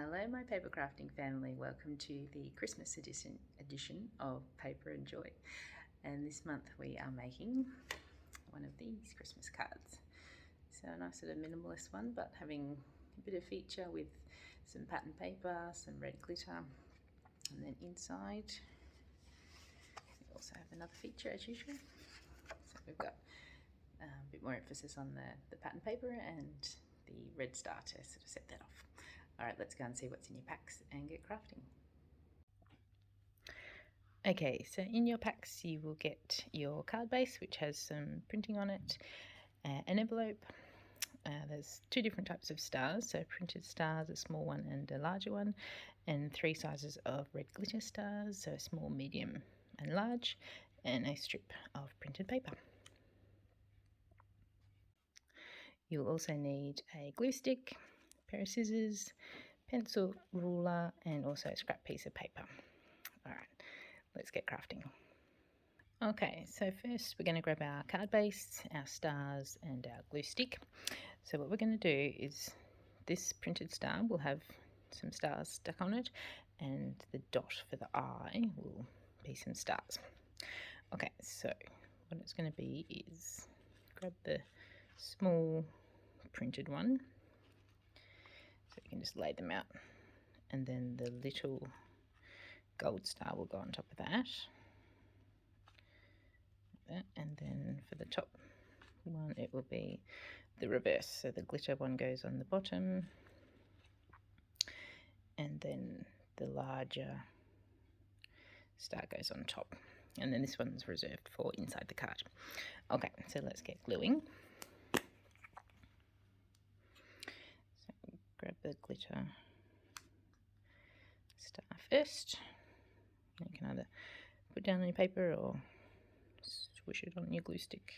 Hello my paper crafting family, welcome to the Christmas edition of Paper and Joy, and this month we are making one of these Christmas cards. So a nice sort of minimalist one, but having a bit of feature with some pattern paper, some red glitter, and then inside we also have another feature as usual. So we've got a bit more emphasis on the pattern paper and the red star to sort of set that off. Alright, let's go and see what's in your packs and get crafting. Okay, so in your packs you will get your card base, which has some printing on it, an envelope. There's two different types of stars, so printed stars, a small one and a larger one, and 3 sizes of red glitter stars, so small, medium and large, and a strip of printed paper. You'll also need a glue stick, a pair of scissors, pencil, ruler, and also a scrap piece of paper. Alright, let's get crafting. Okay, so first we're going to grab our card base, our stars and our glue stick. So what we're going to do is this printed star will have some stars stuck on it, and the dot for the eye will be some stars. Okay, so what it's going to be is grab the small printed one, so you can just lay them out, and then the little gold star will go on top of that, and then for the top one it will be the reverse, so the glitter one goes on the bottom, and then the larger star goes on top, and then this one's reserved for inside the card. Okay, so let's get gluing. So grab the glitter star first. You can either put down on your paper or swish it on your glue stick.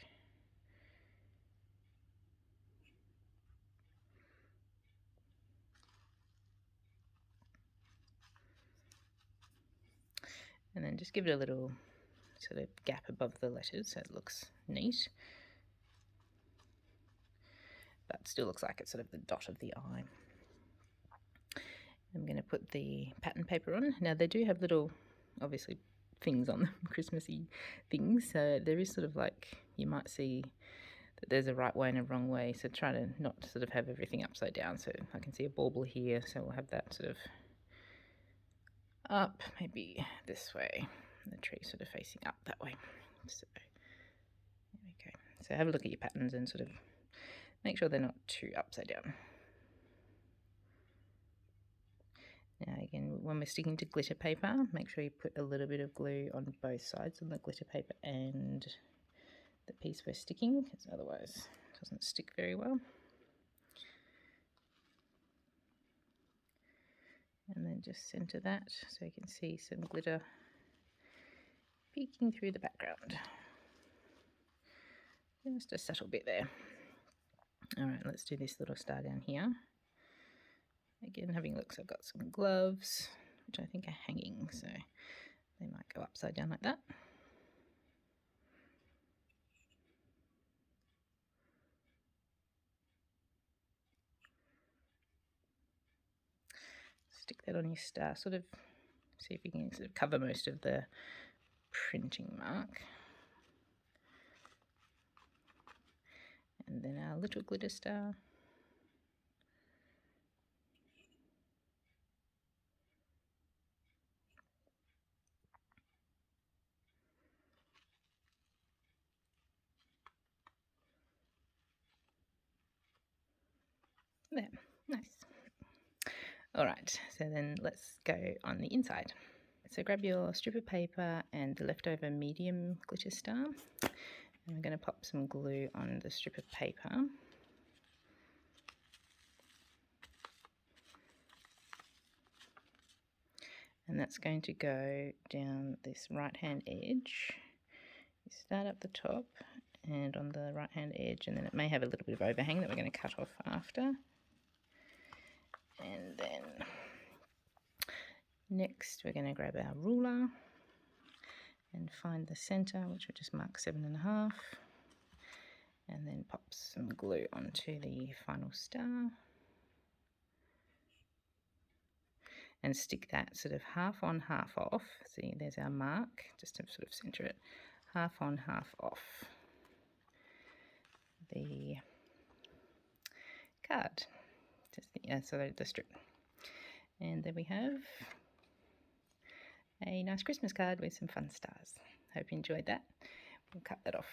And then just give it a little sort of gap above the letters so it looks neat, but still looks like it's sort of the dot of the eye. I'm going to put the pattern paper on. Now they do have little, obviously, things on them, Christmassy things, so there is sort of like, you might see that there's a right way and a wrong way, so try to not sort of have everything upside down. So I can see a bauble here, so we'll have that sort of up, maybe this way, the tree sort of facing up that way. So there we go. So have a look at your patterns and sort of make sure they're not too upside down. Now again, when we're sticking to glitter paper, make sure you put a little bit of glue on both sides, on the glitter paper and the piece we're sticking, because otherwise it doesn't stick very well. And then just center that so you can see some glitter peeking through the background. Just a subtle bit there. Alright, let's do this little star down here. Again, having a look, so I've got some gloves, which I think are hanging, so they might go upside down like that. Stick that on your star, sort of see if you can sort of cover most of the printing mark. And then our little glitter star. There, nice. Alright, so then let's go on the inside. So grab your strip of paper and the leftover medium glitter star, and I'm going to pop some glue on the strip of paper. And that's going to go down this right hand edge. You start up the top and on the right hand edge, and then it may have a little bit of overhang that we're going to cut off after. And then next we're going to grab our ruler and find the center, which we'll just mark 7.5, and then pop some glue onto the final star. and stick that sort of half on, half off. See, there's our mark, just to sort of centre it, half on, half off the card, just the strip. And there we have a nice Christmas card with some fun stars. Hope you enjoyed that. We'll cut that off.